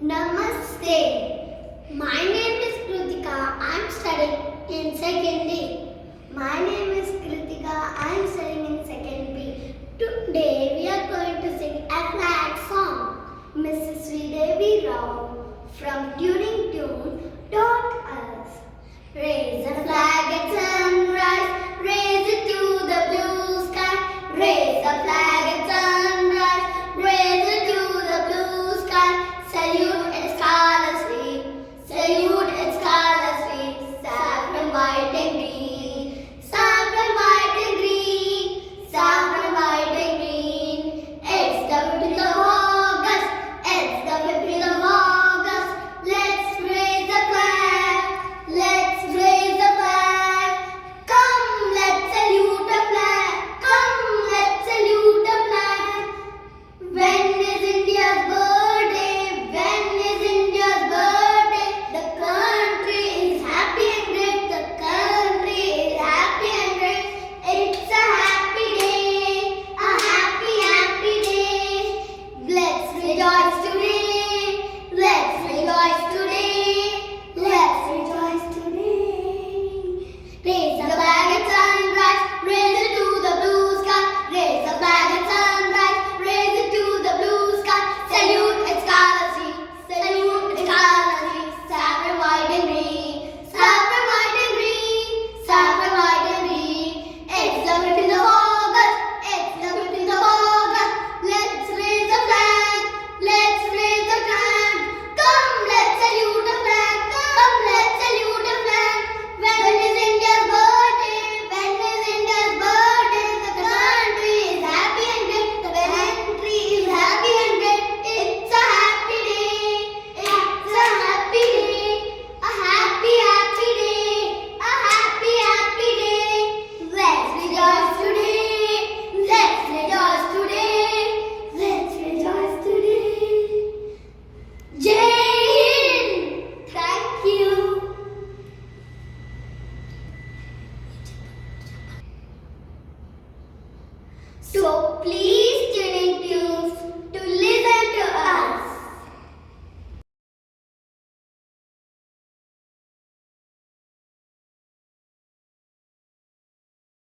Namaste. My name is Kritika. I am studying in second D. My name is Kritika. I am studying in second B. Today we are going to sing a flag song. Mrs. Sridevi Rao from Tuning Tune taught us. Raise a flag, it's a